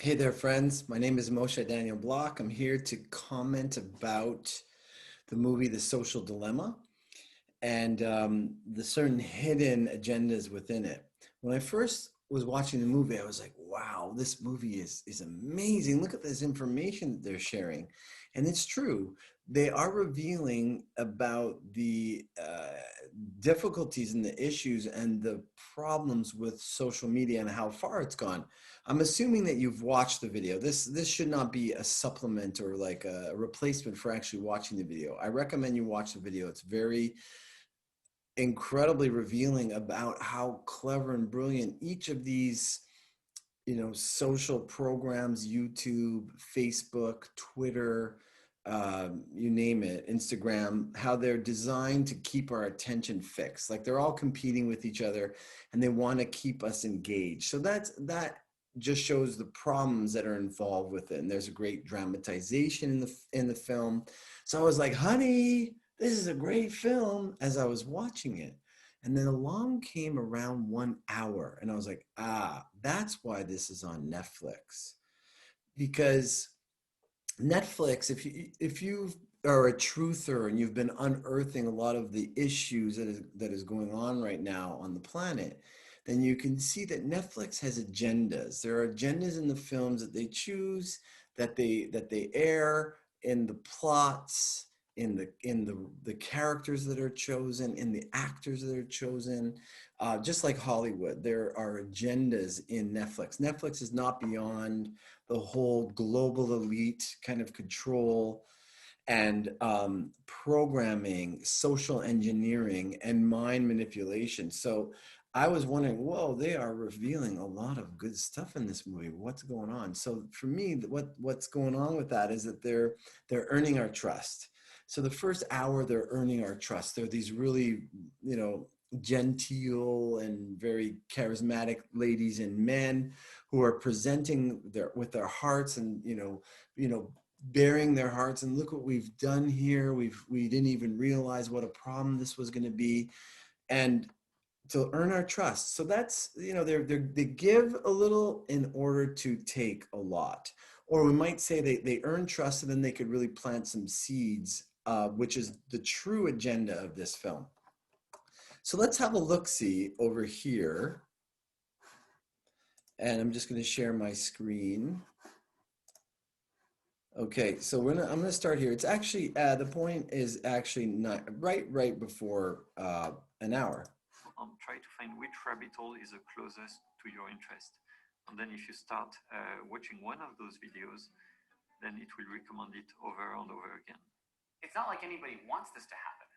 Hey there, friends. My name is Moshe Daniel Block. I'm here to comment about the movie The Social Dilemma and the certain hidden agendas within it. When I first was watching the movie, I was like, wow, this movie is amazing. Look at this information that they're sharing. And it's true. They are revealing about the difficulties and the issues and the problems with social media and how far it's gone. I'm assuming that you've watched the video. This should not be a supplement or like a replacement for actually watching the video. I recommend you watch the video. It's very incredibly revealing about how clever and brilliant each of these social programs, YouTube, Facebook, Twitter, you name it, Instagram, how they're designed to keep our attention fixed. Like they're all competing with each other and they want to keep us engaged. So that just shows the problems that are involved with it. And there's a great dramatization in the film. So I was like, honey, this is a great film as I was watching it. And then along came around 1 hour, and I was like, that's why this is on Netflix. Because Netflix, if you are a truther and you've been unearthing a lot of the issues that is going on right now on the planet, then you can see that Netflix has agendas. There are agendas in the films that they choose, that they air, in the plots, in the characters that are chosen, in the actors that are chosen. Just like Hollywood, there are agendas in Netflix. Netflix is not beyond the whole global elite kind of control and programming, social engineering, and mind manipulation. So I was wondering, whoa, they are revealing a lot of good stuff in this movie. What's going on? So for me, what's going on with that is that they're earning our trust. So the first hour, they're earning our trust. They're these really, genteel and very charismatic ladies and men who are presenting with their hearts and bearing their hearts, and look what we've done here. We didn't even realize what a problem this was going to be, and to earn our trust. So that's they give a little in order to take a lot, or we might say they earn trust, and then they could really plant some seeds, which is the true agenda of this film. So let's have a look see over here, and I'm just going to share my screen. Okay, so I'm gonna start here. It's actually the point is actually not right before an hour. And try to find which rabbit hole is the closest to your interest. And then if you start watching one of those videos, then it will recommend it over and over again. It's not like anybody wants this to happen.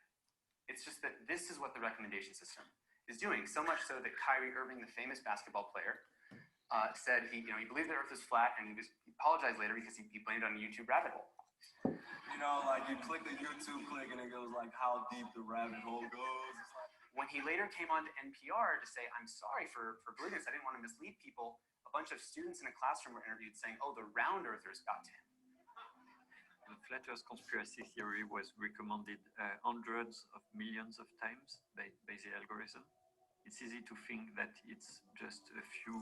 It's just that this is what the recommendation system is doing. So much so that Kyrie Irving, the famous basketball player, said he believed the Earth was flat, and he apologized later because he blamed it on a YouTube rabbit hole. Like you click the YouTube click and it goes like how deep the rabbit hole goes. When he later came on to NPR to say, I'm sorry for believing this, I didn't want to mislead people, a bunch of students in a classroom were interviewed saying, oh, the round earthers got to him. The flat earth conspiracy theory was recommended hundreds of millions of times by the algorithm. It's easy to think that it's just a few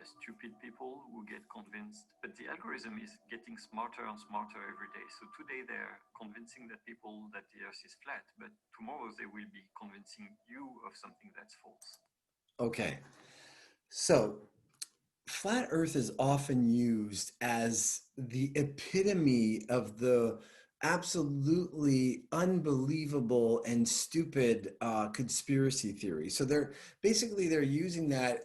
stupid people who get convinced, but the algorithm is getting smarter and smarter every day. So today they're convincing that people that the earth is flat, but tomorrow they will be convincing you of something that's false. Okay, so flat Earth is often used as the epitome of the absolutely unbelievable and stupid conspiracy theory. So they're using that.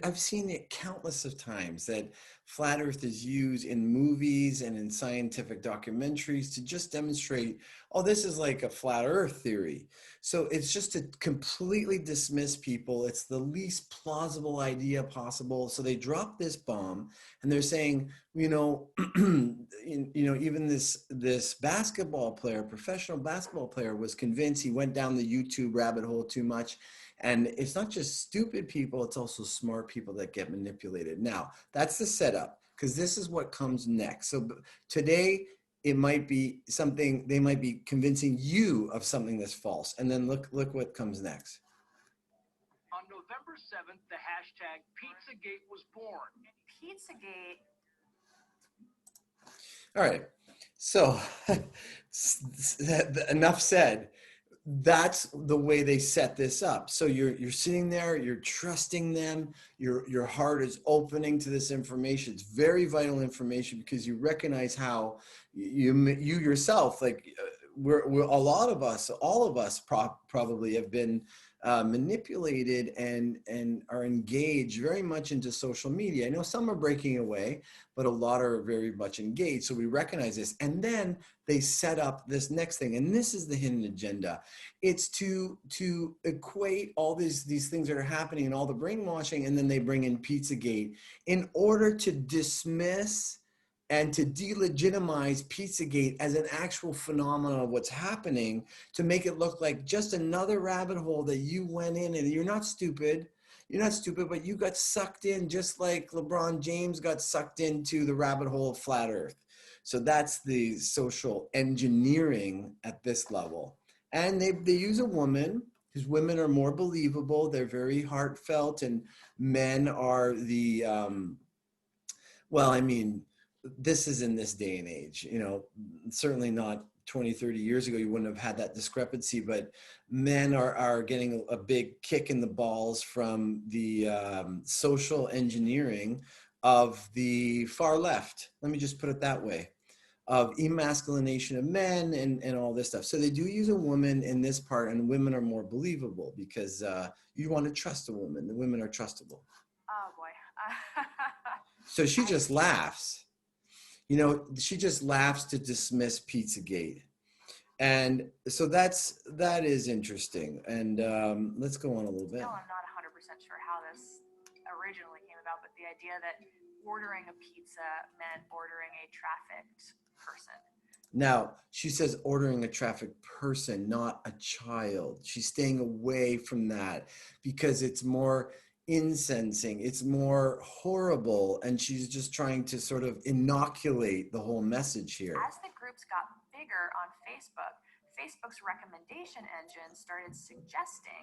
I've seen it countless of times that flat Earth is used in movies and in scientific documentaries to just demonstrate, oh, this is like a flat Earth theory. So it's just to completely dismiss people. It's the least plausible idea possible. So they drop this bomb, and they're saying, even this basketball player, professional basketball player, was convinced. He went down the YouTube rabbit hole too much. And it's not just stupid people, it's also smart people that get manipulated. Now, that's the setup, because this is what comes next. So today, it might be something, they might be convincing you of something that's false. And then look what comes next. On November 7th, the hashtag Pizzagate was born. Pizzagate. All right. So enough said. That's the way they set this up. So you're sitting there, you're trusting them, your heart is opening to this information. It's very vital information because you recognize how you yourself, like we're a lot of us, all of us probably have been manipulated and are engaged very much into social media. I know some are breaking away, but a lot are very much engaged. So we recognize this. And then they set up this next thing. And this is the hidden agenda. It's to equate all these things that are happening and all the brainwashing. And then they bring in Pizzagate in order to dismiss and to delegitimize Pizzagate as an actual phenomenon of what's happening, to make it look like just another rabbit hole that you went in, and you're not stupid. You're not stupid, but you got sucked in just like LeBron James got sucked into the rabbit hole of flat earth. So that's the social engineering at this level. And they use a woman, because women are more believable. They're very heartfelt, and men are the, well, I mean, this is in this day and age, certainly not 20, 30 years ago, you wouldn't have had that discrepancy, but men are getting a big kick in the balls from the social engineering of the far left. Let me just put it that way, of emasculination of men and all this stuff. So they do use a woman in this part, and women are more believable because you want to trust a woman. The women are trustable. Oh boy. So she just laughs. She just laughs to dismiss Pizzagate. And so that is interesting. And let's go on a little bit. Still, I'm not 100% sure how this originally came about, but the idea that ordering a pizza meant ordering a trafficked person. Now, she says ordering a trafficked person, not a child. She's staying away from that because it's more incensing, it's more horrible, and she's just trying to sort of inoculate the whole message here. As the groups got bigger on Facebook, Facebook's recommendation engine started suggesting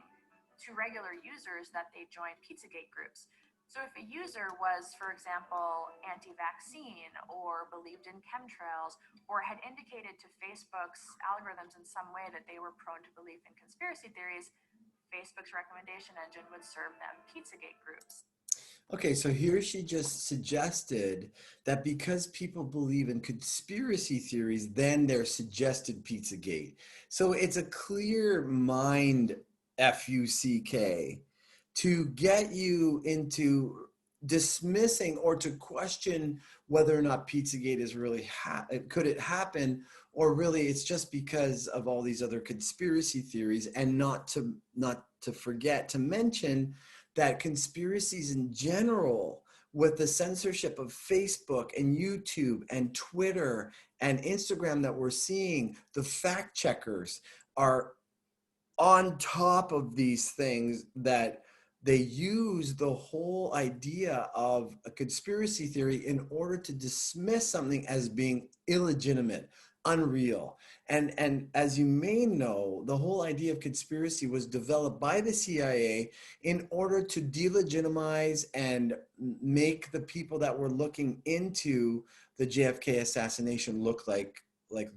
to regular users that they join Pizzagate groups. So if a user was, for example, anti-vaccine or believed in chemtrails or had indicated to Facebook's algorithms in some way that they were prone to belief in conspiracy theories, Facebook's recommendation engine would serve them Pizzagate groups. Okay, so here she just suggested that because people believe in conspiracy theories, then they're suggested Pizzagate. So it's a clear mind FUCK to get you into dismissing or to question whether or not Pizzagate is really, could it happen, or really it's just because of all these other conspiracy theories, and not to forget to mention that conspiracies in general, with the censorship of Facebook and YouTube and Twitter and Instagram that we're seeing, the fact checkers are on top of these things, that they use the whole idea of a conspiracy theory in order to dismiss something as being illegitimate, unreal. And as you may know, the whole idea of conspiracy was developed by the CIA in order to delegitimize and make the people that were looking into the JFK assassination look like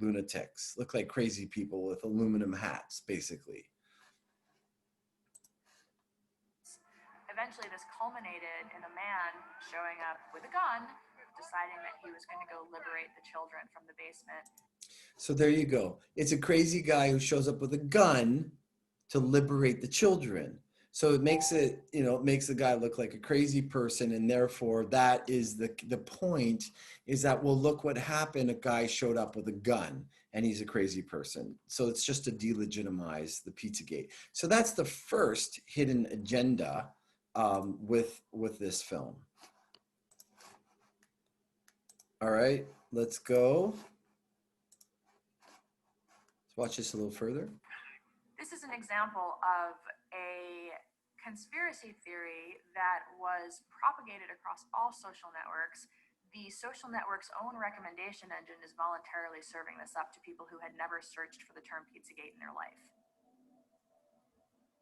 lunatics, look like crazy people with aluminum hats, basically. Eventually, this culminated in a man showing up with a gun, deciding that he was going to go liberate the children from the basement. So there you go. It's a crazy guy who shows up with a gun to liberate the children. So it makes it, it makes the guy look like a crazy person, and therefore that is the point, is that, well, look what happened. A guy showed up with a gun and he's a crazy person. So it's just to delegitimize the Pizzagate. So that's the first hidden agenda with this film. All right, let's go. Let's watch this a little further. This is an example of a conspiracy theory that was propagated across all social networks. The social network's own recommendation engine is voluntarily serving this up to people who had never searched for the term Pizzagate in their life.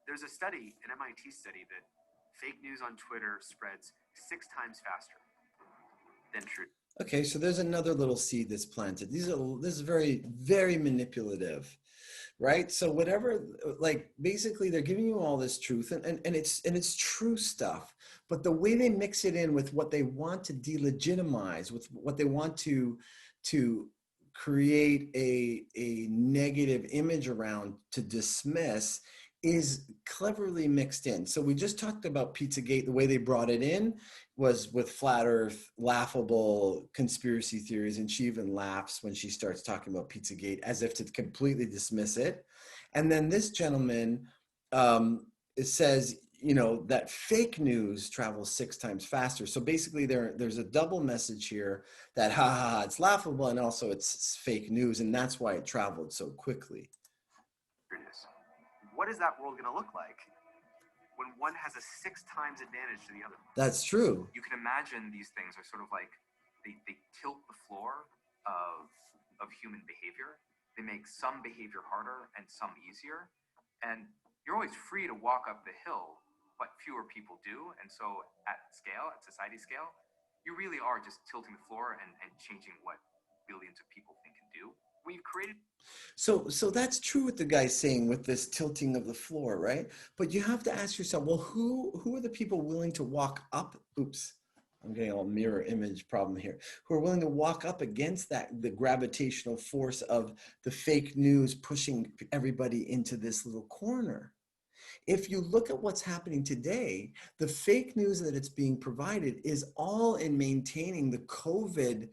There's a study, an MIT study, that fake news on Twitter spreads 6 times faster than truth. Okay, so there's another little seed that's planted. This is very, very manipulative, right? So whatever, like basically they're giving you all this truth and it's true stuff, but the way they mix it in with what they want to delegitimize, with what they want to create a negative image around, to dismiss, is cleverly mixed in. So we just talked about Pizzagate. The way they brought it in was with flat earth, laughable conspiracy theories, and she even laughs when she starts talking about Pizzagate as if to completely dismiss it. And then this gentleman it says, you know, that fake news travels 6 times faster. So basically there's a double message here that it's laughable and also it's fake news, and that's why it traveled so quickly. What is that world going to look like when one has a 6 times advantage to the other? That's true. You can imagine these things are sort of like they tilt the floor of human behavior. They make some behavior harder and some easier. And you're always free to walk up the hill, but fewer people do. And so at scale, at society scale, you really are just tilting the floor and changing what billions of people think and do. We've created. So that's true what the guy's saying with this tilting of the floor, right? But you have to ask yourself, well, who are the people willing to walk up? Oops, I'm getting a mirror image problem here. Who are willing to walk up against that, the gravitational force of the fake news pushing everybody into this little corner? If you look at what's happening today, the fake news that it's being provided is all in maintaining the COVID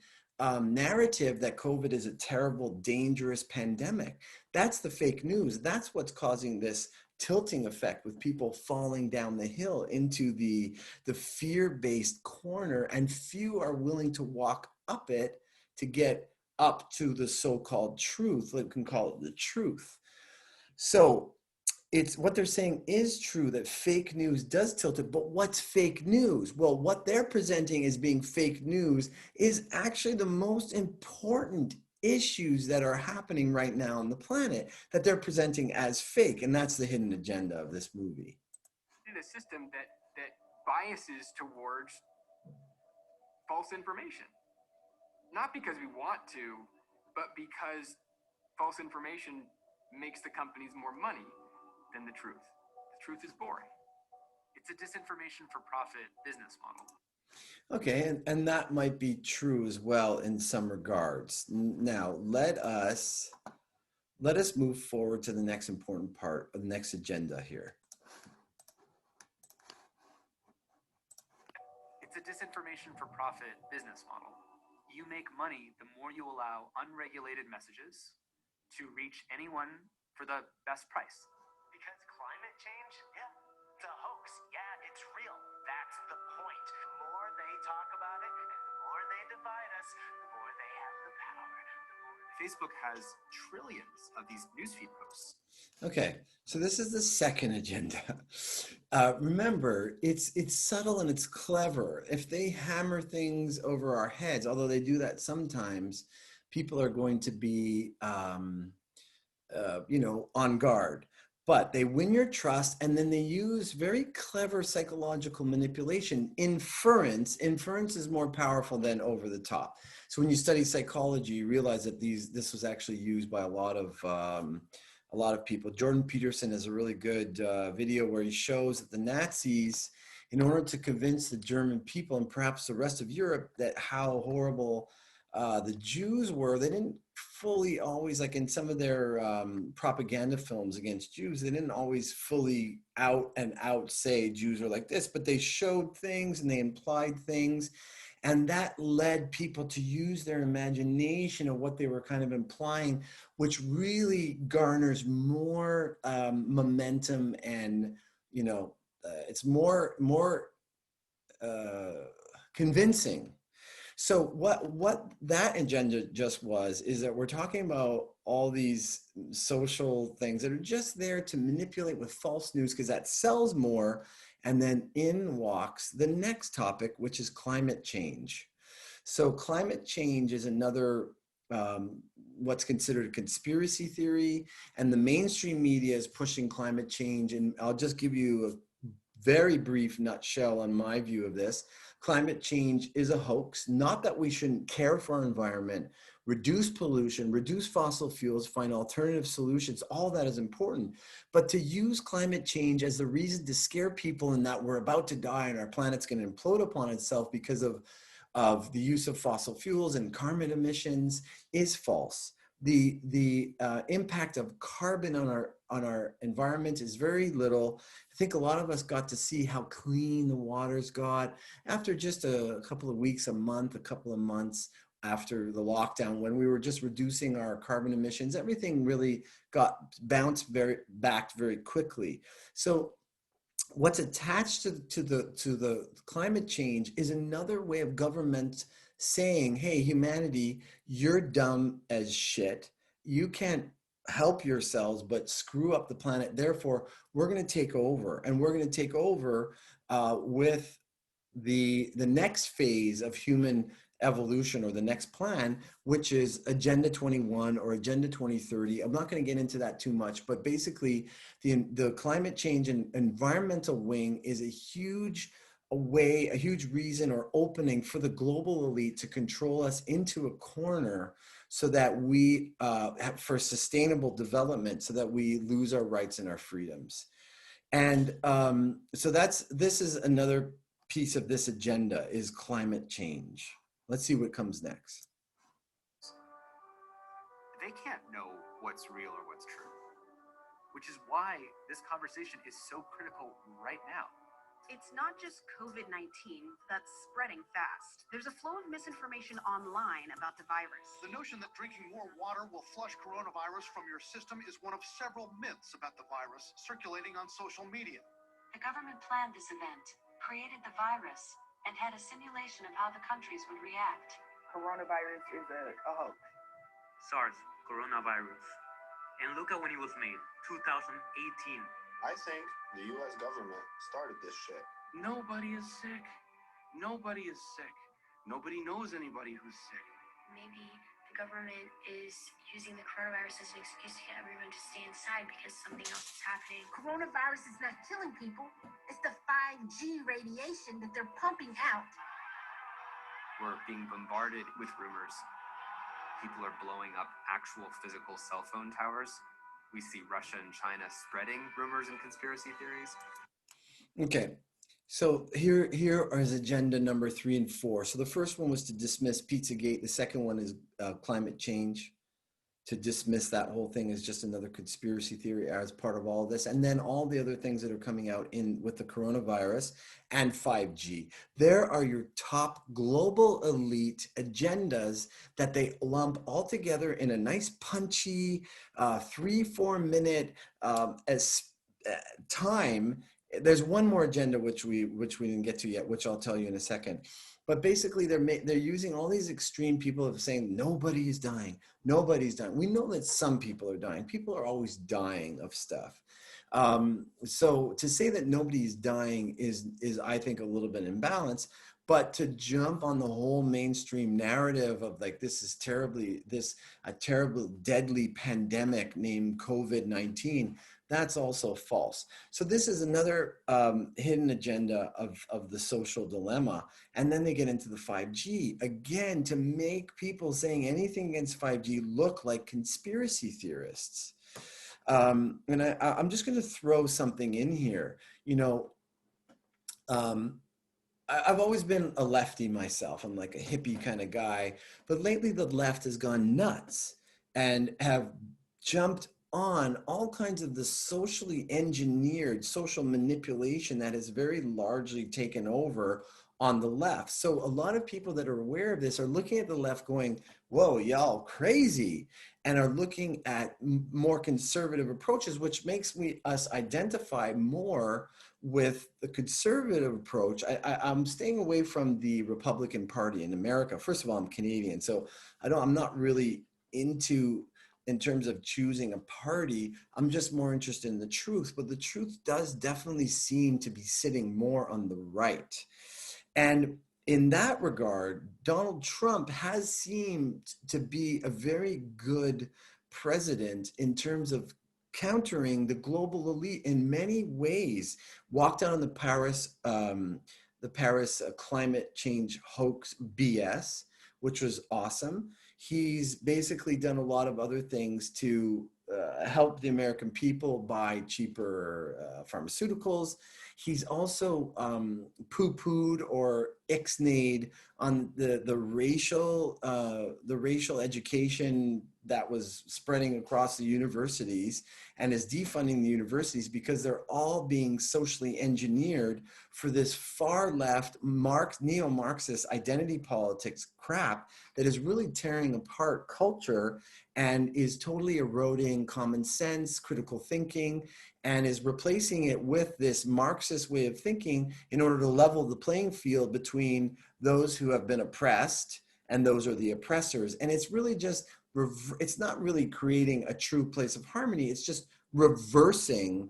narrative that COVID is a terrible, dangerous pandemic. That's the fake news. That's what's causing this tilting effect with people falling down the hill into the fear-based corner, and few are willing to walk up it to get up to the so-called truth. We can call it the truth. So it's what they're saying is true, that fake news does tilt it, but what's fake news? Well, what they're presenting as being fake news is actually the most important issues that are happening right now on the planet that they're presenting as fake, and that's the hidden agenda of this movie. In a system that biases towards false information, not because we want to, but because false information makes the companies more money than the truth. The truth is boring. It's a disinformation for profit business model. Okay, and that might be true as well in some regards. Now, let us move forward to the next important part of the next agenda here. It's a disinformation for profit business model. You make money the more you allow unregulated messages to reach anyone for the best price. Because climate change, yeah, it's a hoax. Yeah, it's real. That's the point. The more they talk about it, and the more they divide us, the more they have the power. Facebook has trillions of these newsfeed posts. Okay, so this is the second agenda. Remember, it's subtle and it's clever. If they hammer things over our heads, although they do that sometimes, people are going to be, on guard. But they win your trust, and then they use very clever psychological manipulation. Inference is more powerful than over the top. So when you study psychology, you realize that this was actually used by a lot of people. Jordan Peterson has a really good video where he shows that the Nazis, in order to convince the German people and perhaps the rest of Europe that how horrible the Jews were, they didn't fully always, like in some of their propaganda films against Jews, they didn't always fully out say Jews are like this, but they showed things and they implied things. And that led people to use their imagination of what they were kind of implying, which really garners more momentum, and it's more convincing. So what that agenda just was is that we're talking about all these social things that are just there to manipulate with false news because that sells more. And then in walks the next topic, which is climate change. So climate change is another what's considered a conspiracy theory, and the mainstream media is pushing climate change. And I'll just give you a very brief nutshell on my view of this. Climate change is a hoax. Not that we shouldn't care for our environment, reduce pollution, reduce fossil fuels, find alternative solutions. All that is important. But to use climate change as the reason to scare people and that we're about to die and our planet's going to implode upon itself because of the use of fossil fuels and carbon emissions is false. The impact of carbon on our environment is very little. I think a lot of us got to see how clean the waters got after just a couple of weeks, a month, a couple of months after the lockdown, when we were just reducing our carbon emissions. Everything really got bounced back very quickly. So what's attached to the climate change is another way of government saying, hey, humanity, you're dumb as shit. You can't help yourselves but screw up the planet. Therefore, we're going to take over, and we're going to take over with the next phase of human evolution, or the next plan, which is Agenda 21 or Agenda 2030. I'm not going to get into that too much, but basically the climate change and environmental wing is a huge reason or opening for the global elite to control us into a corner, so that we for sustainable development, so that we lose our rights and our freedoms. And so this is another piece of this agenda, is climate change. Let's see what comes next. They can't know what's real or what's true, which is why this conversation is so critical right now. It's not just COVID-19 that's spreading fast. There's a flow of misinformation online about the virus. The notion that drinking more water will flush coronavirus from your system is one of several myths about the virus circulating on social media. The government planned this event, created the virus, and had a simulation of how the countries would react. Coronavirus is a hoax. SARS, coronavirus. And look at when it was made, 2018. I think the U.S. government started this shit. Nobody is sick. Nobody is sick. Nobody knows anybody who's sick. Maybe the government is using the coronavirus as an excuse to get everyone to stay inside because something else is happening. Coronavirus is not killing people. It's the 5G radiation that they're pumping out. We're being bombarded with rumors. People are blowing up actual physical cell phone towers. We see Russia and China spreading rumors and conspiracy theories. Okay, so here is agenda number 3 and 4. So the first one was to dismiss Pizzagate. The second one is climate change. To dismiss that whole thing as just another conspiracy theory as part of all of this. And then all the other things that are coming out in with the coronavirus and 5G. There are your top global elite agendas that they lump all together in a nice punchy 3-4 minute time. There's one more agenda which we didn't get to yet, which I'll tell you in a second. But basically, they're using all these extreme people of saying nobody is dying, nobody's dying. We know that some people are dying. People are always dying of stuff. So to say that nobody's dying is I think a little bit imbalanced. But to jump on the whole mainstream narrative of like a terrible deadly pandemic named COVID-19. That's also false. So this is another hidden agenda of the social dilemma. And then they get into the 5G, again, to make people saying anything against 5G look like conspiracy theorists. And I'm just going to throw something in here. You know, I've always been a lefty myself. I'm like a hippie kind of guy. But lately the left has gone nuts and have jumped on all kinds of the socially engineered social manipulation that has very largely taken over on the left. So a lot of people that are aware of this are looking at the left going, whoa, y'all crazy, and are looking at more conservative approaches, which makes us identify more with the conservative approach. I'm staying away from the Republican Party in America. First of all, I'm Canadian, so I'm not really into, in terms of choosing a party, I'm just more interested in the truth. But the truth does definitely seem to be sitting more on the right. And in that regard, Donald Trump has seemed to be a very good president in terms of countering the global elite in many ways. Walked out on the Paris climate change hoax BS, which was awesome. He's basically done a lot of other things to help the American people buy cheaper pharmaceuticals. He's also poo-pooed or ixnayed on the racial education that was spreading across the universities, and is defunding the universities because they're all being socially engineered for this far left neo-Marxist identity politics crap that is really tearing apart culture and is totally eroding common sense, critical thinking, and is replacing it with this Marxist way of thinking in order to level the playing field between those who have been oppressed and those are the oppressors. And it's really just, it's not really creating a true place of harmony. It's just reversing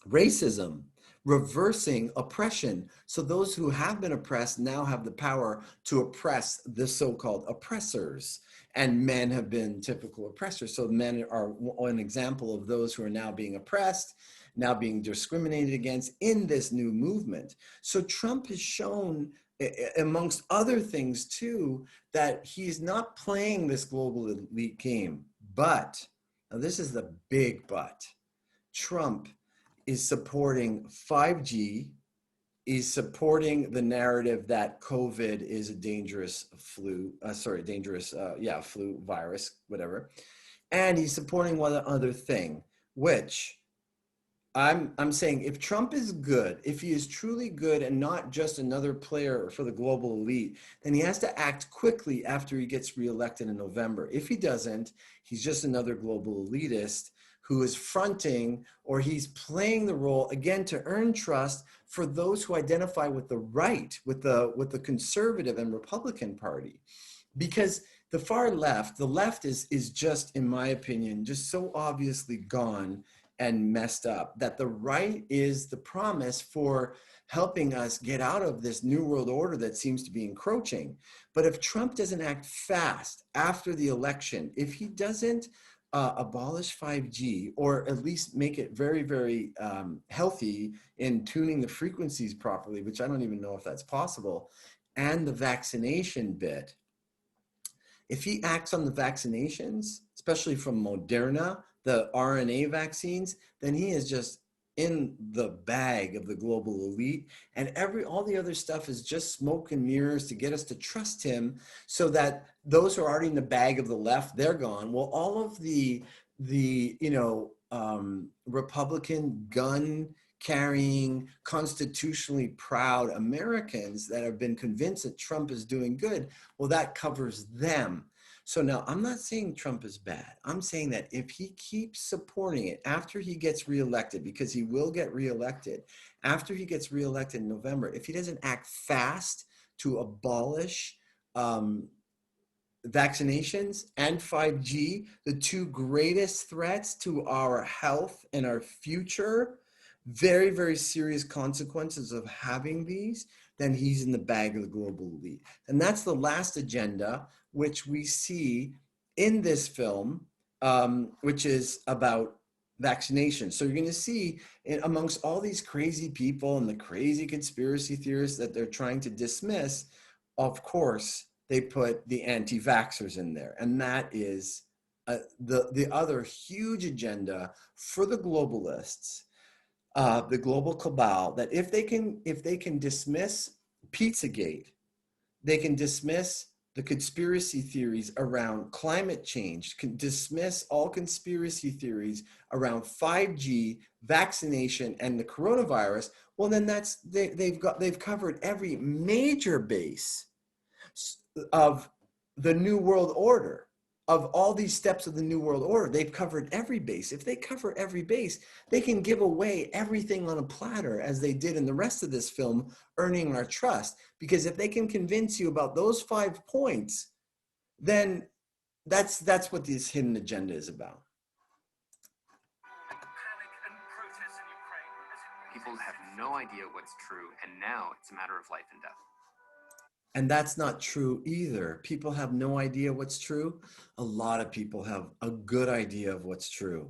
racism, reversing oppression. So those who have been oppressed now have the power to oppress the so-called oppressors. And men have been typical oppressors. So men are an example of those who are now being oppressed, now being discriminated against in this new movement. So Trump has shown, amongst other things too, that he's not playing this global elite game. But, now this is the big but, Trump is supporting 5G, is supporting the narrative that COVID is a dangerous flu virus, whatever. And he's supporting one other thing, which I'm saying if Trump is good, if he is truly good and not just another player for the global elite, then he has to act quickly after he gets reelected in November. If he doesn't, he's just another global elitist who is fronting, or he's playing the role again to earn trust for those who identify with the right, with the conservative and Republican Party. Because the far left, the left is just, in my opinion, just so obviously gone and messed up that the right is the promise for helping us get out of this new world order that seems to be encroaching. But if Trump doesn't act fast after the election, if he doesn't abolish 5G, or at least make it very, very healthy in tuning the frequencies properly, which I don't even know if that's possible, and the vaccination bit, if he acts on the vaccinations, especially from Moderna, the RNA vaccines, then he is just in the bag of the global elite, and all the other stuff is just smoke and mirrors to get us to trust him, so that those who are already in the bag of the left, they're gone. Well, all of the Republican gun carrying, constitutionally proud Americans that have been convinced that Trump is doing good, well, that covers them. So now I'm not saying Trump is bad. I'm saying that if he keeps supporting it after he gets reelected, because he will get reelected, after he gets reelected in November, if he doesn't act fast to abolish vaccinations and 5G, the two greatest threats to our health and our future, very, very serious consequences of having these, then he's in the bag of the global elite. And that's the last agenda, which we see in this film, which is about vaccination. So you're going to see amongst all these crazy people and the crazy conspiracy theorists that they're trying to dismiss, of course, they put the anti-vaxxers in there. And that is the other huge agenda for the globalists, the global cabal, that if they can dismiss Pizzagate, they can dismiss the conspiracy theories around climate change, can dismiss all conspiracy theories around 5G, vaccination, and the coronavirus, well, then they've covered every major base of the New World Order, of all these steps of the New World Order. They've covered every base. If they cover every base, they can give away everything on a platter, as they did in the rest of this film, earning our trust. Because if they can convince you about those 5 points, then that's what this hidden agenda is about. People have no idea what's true, and now it's a matter of life and death. And that's not true either. People have no idea what's true. A lot of people have a good idea of what's true.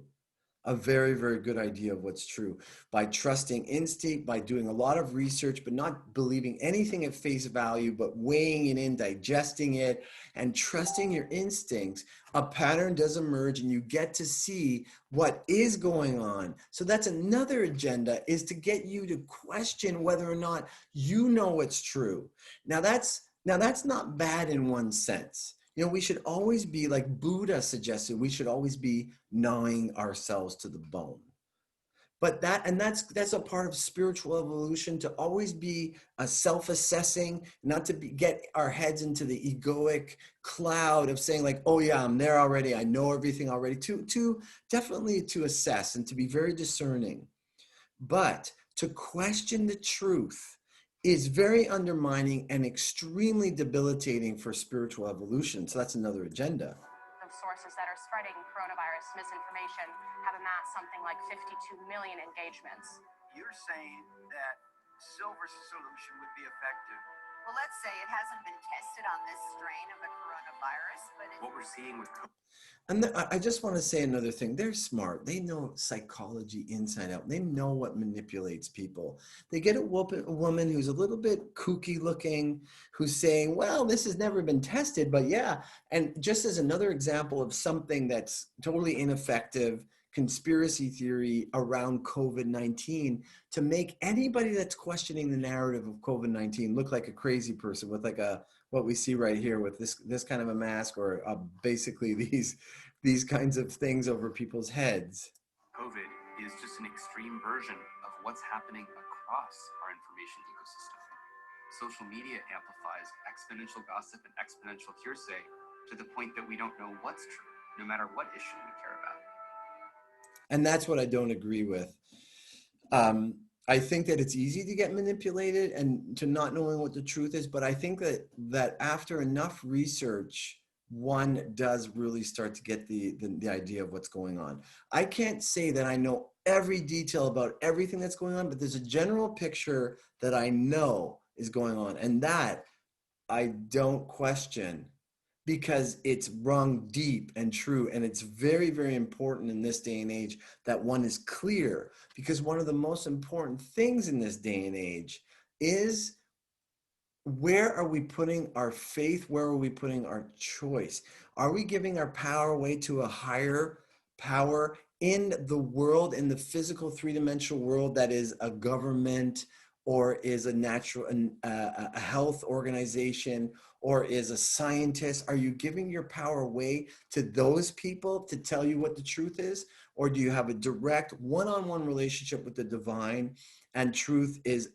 A very, very good idea of what's true by trusting instinct, by doing a lot of research, but not believing anything at face value, but weighing it in, digesting it, and trusting your instincts. A pattern does emerge and you get to see what is going on. So that's another agenda, is to get you to question whether or not you know what's true. Now that's not bad in one sense. You know, we should always be, like Buddha suggested, we should always be gnawing ourselves to the bone. But that's a part of spiritual evolution, to always be self-assessing, not to get our heads into the egoic cloud of saying like, oh yeah, I'm there already, I know everything already. To definitely to assess and to be very discerning. But to question the truth is very undermining and extremely debilitating for spiritual evolution. So that's another agenda. The sources that are spreading coronavirus misinformation have amassed something like 52 million engagements. You're saying that silver solution would be effective? Well, let's say it hasn't been tested on this strain of the coronavirus, but what we're seeing with And I just want to say another thing. They're smart. They know psychology inside out. They know what manipulates people. They get a woman who's a little bit kooky looking, who's saying, well, this has never been tested, but yeah. And just as another example of something that's totally ineffective, conspiracy theory around COVID-19, to make anybody that's questioning the narrative of COVID-19 look like a crazy person with like what we see right here with this kind of a mask, or basically these kinds of things over people's heads. COVID is just an extreme version of what's happening across our information ecosystem. Social media amplifies exponential gossip and exponential hearsay to the point that we don't know what's true, no matter what issue we care about. And that's what I don't agree with. I think that it's easy to get manipulated and to not knowing what the truth is, but I think that after enough research, one does really start to get the idea of what's going on. I can't say that I know every detail about everything that's going on, but there's a general picture that I know is going on, and that I don't question, because it's rung deep and true. And it's very, very important in this day and age that one is clear, because one of the most important things in this day and age is, where are we putting our faith? Where are we putting our choice? Are we giving our power away to a higher power in the world, in the physical three-dimensional world, that is a government, or is a health organization, or is a scientist? Are you giving your power away to those people to tell you what the truth is? Or do you have a direct one-on-one relationship with the divine, and truth is,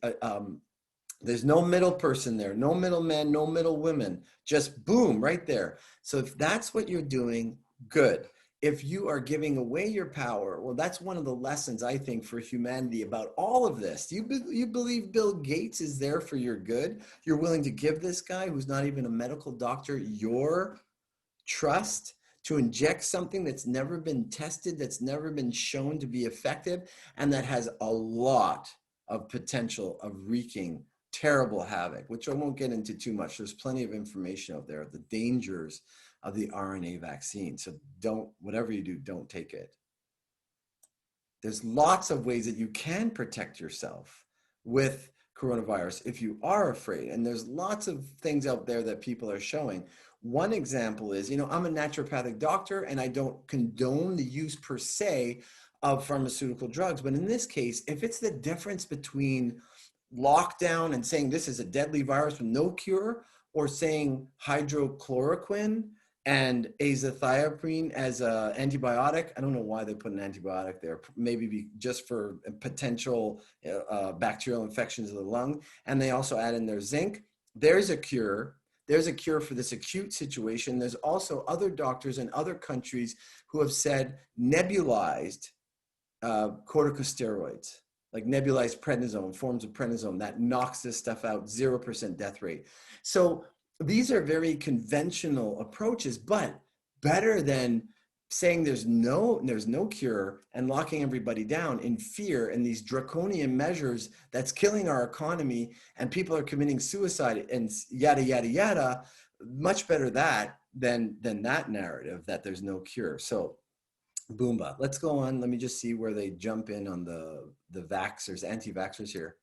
there's no middle person there, no middleman, no middle women, just boom, right there. So if that's what you're doing, good. If you are giving away your power, well, that's one of the lessons, I think, for humanity about all of this. You believe Bill Gates is there for your good? You're willing to give this guy, who's not even a medical doctor, your trust to inject something that's never been tested, that's never been shown to be effective, and that has a lot of potential of wreaking terrible havoc, which I won't get into too much. There's plenty of information out there of the dangers of the RNA vaccine. So whatever you do, don't take it. There's lots of ways that you can protect yourself with coronavirus if you are afraid. And there's lots of things out there that people are showing. One example is, I'm a naturopathic doctor, and I don't condone the use per se of pharmaceutical drugs. But in this case, if it's the difference between lockdown and saying this is a deadly virus with no cure, or saying hydrochloroquine and azathioprine as an antibiotic. I don't know why they put an antibiotic there, maybe just for potential bacterial infections of the lung. And they also add in their zinc. There's a cure. There's a cure for this acute situation. There's also other doctors in other countries who have said nebulized corticosteroids, like nebulized prednisone, forms of prednisone, that knocks this stuff out, 0% death rate. So these are very conventional approaches, but better than saying there's no cure and locking everybody down in fear and these draconian measures that's killing our economy and people are committing suicide and yada yada yada. Much better that than that narrative that there's no cure. So Boomba, let's go on. Let me just see where they jump in on the vaxxers, anti-vaxxers here.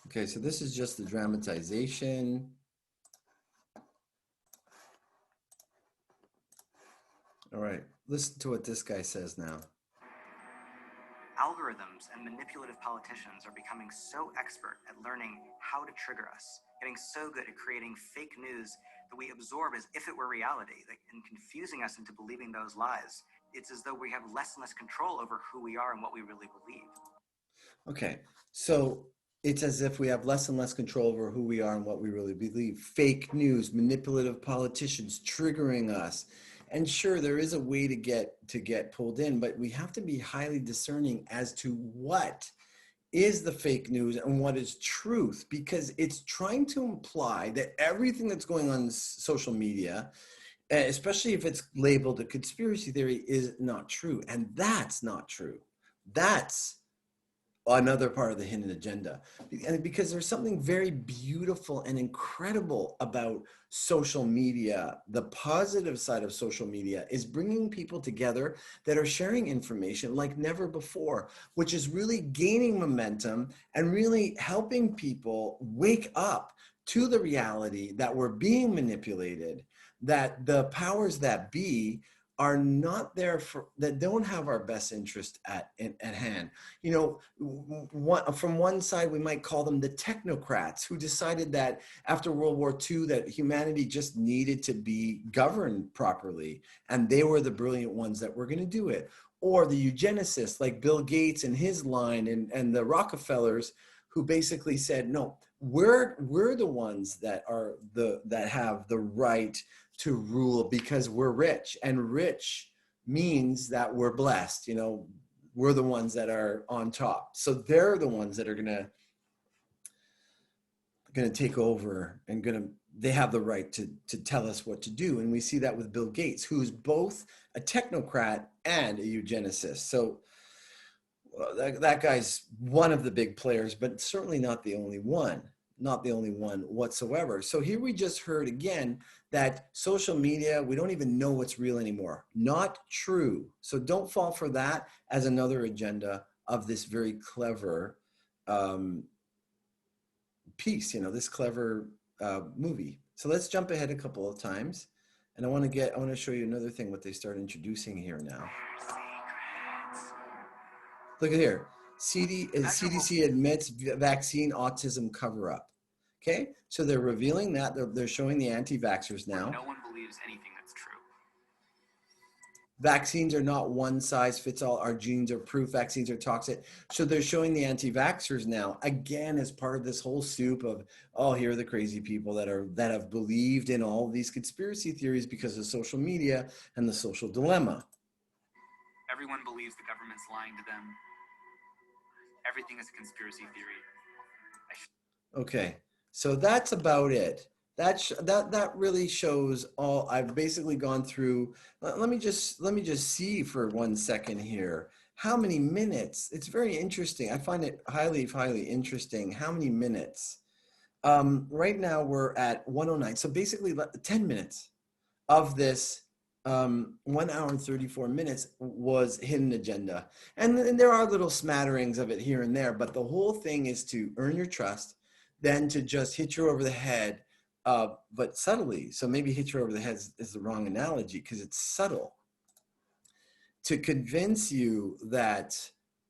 Okay, so this is just the dramatization. All right, listen to what this guy says now. Algorithms and manipulative politicians are becoming so expert at learning how to trigger us, getting so good at creating fake news that we absorb as if it were reality, and confusing us into believing those lies. It's as though we have less and less control over who we are and what we really believe. Okay, so it's as if we have less and less control over who we are and what we really believe. Fake news, manipulative politicians triggering us. And sure, there is a way to get pulled in, but we have to be highly discerning as to what is the fake news and what is truth, because it's trying to imply that everything that's going on in social media, especially if it's labeled a conspiracy theory, is not true. And that's not true. That's another part of the hidden agenda. And because there's something very beautiful and incredible about social media. The positive side of social media is bringing people together that are sharing information like never before, which is really gaining momentum and really helping people wake up to the reality that we're being manipulated, that the powers that be are not there for, that don't have our best interest at hand. You know, from one side, we might call them the technocrats who decided that after World War II that humanity just needed to be governed properly, and they were the brilliant ones that were going to do it. Or the eugenicists like Bill Gates and his line, and the Rockefellers, who basically said, no, we're the ones that are that have the right to rule because we're rich, and rich means that we're blessed. You know, we're the ones that are on top. So they're the ones that are gonna take over and they have the right to tell us what to do. And we see that with Bill Gates, who's both a technocrat and a eugenicist. So that guy's one of the big players, but certainly not the only one. Not the only one whatsoever. So here we just heard again that social media, we don't even know what's real anymore. Not true. So don't fall for that as another agenda of this very clever piece, you know, this clever movie. So let's jump ahead a couple of times. And I want to show you another thing, what they start introducing here now. Look at here. CDC admits vaccine autism cover-up. Okay, so they're revealing that. They're showing the anti-vaxxers now. No one believes anything that's true. Vaccines are not one size fits all. Our genes are proof. Vaccines are toxic. So they're showing the anti-vaxxers now, again, as part of this whole soup of, oh, here are the crazy people that have believed in all these conspiracy theories because of social media and the social dilemma. Everyone believes the government's lying to them. Everything is a conspiracy theory. Okay, so that's about it. That really shows all. I've basically gone through. Let me just see for 1 second here. How many minutes? It's very interesting. I find it highly interesting. How many minutes? Right now we're at 109. So basically 10 minutes of this 1 hour and 34 minutes was hidden agenda. And there are little smatterings of it here and there, but the whole thing is to earn your trust, then to just hit you over the head, but subtly. So maybe hit you over the head is the wrong analogy because it's subtle. To convince you that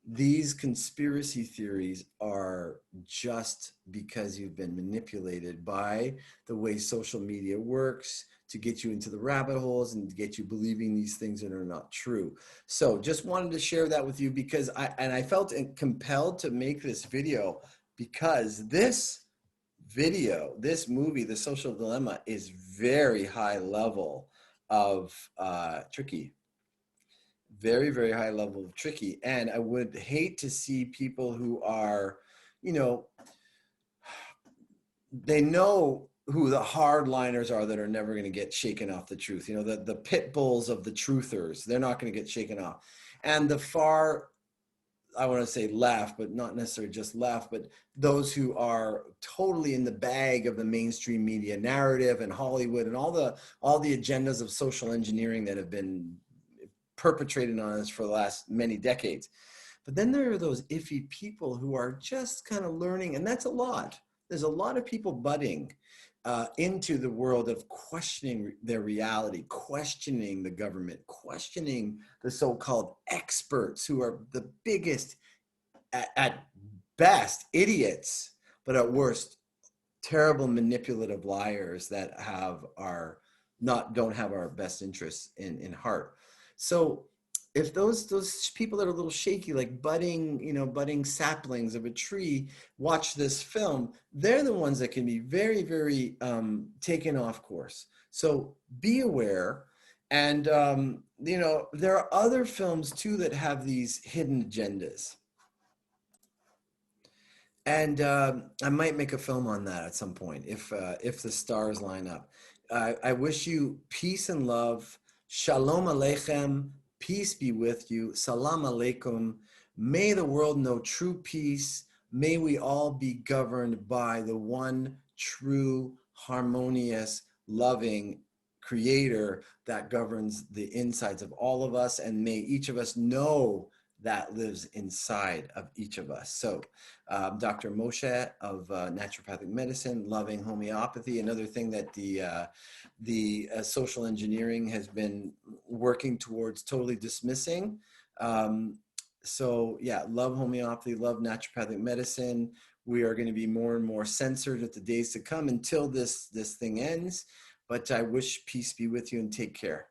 these conspiracy theories are just because you've been manipulated by the way social media works to get you into the rabbit holes and to get you believing these things that are not true. So just wanted to share that with you because I felt compelled to make this video because this video, this movie, The Social Dilemma, is very high level of tricky. Very high level of tricky. And I would hate to see people who are, you know, they know who the hardliners are that are never going to get shaken off the truth. You know, the pit bulls of the truthers, they're not going to get shaken off. And the far, I want to say left, but not necessarily just left, but those who are totally in the bag of the mainstream media narrative and Hollywood and all the agendas of social engineering that have been perpetrated on us for the last many decades. But then there are those iffy people who are just kind of learning, and that's a lot. There's a lot of people budding into the world of questioning their reality, questioning the government, questioning the so-called experts who are the biggest, at best, idiots, but at worst, terrible manipulative liars that don't have our best interests in heart. So if those people that are a little shaky, like budding saplings of a tree, watch this film, they're the ones that can be very, very taken off course. So be aware. And there are other films too that have these hidden agendas. And I might make a film on that at some point if the stars line up. I wish you peace and love. Shalom Aleichem. Peace be with you. Salam Aleikum. May the world know true peace. May we all be governed by the one true, harmonious, loving creator that governs the insides of all of us. And may each of us know that lives inside of each of us. So Dr. Moshe of naturopathic medicine, loving homeopathy, another thing that the social engineering has been working towards totally dismissing. So yeah, love homeopathy, love naturopathic medicine. We are going to be more and more censored at the days to come until this thing ends. But I wish peace be with you and take care.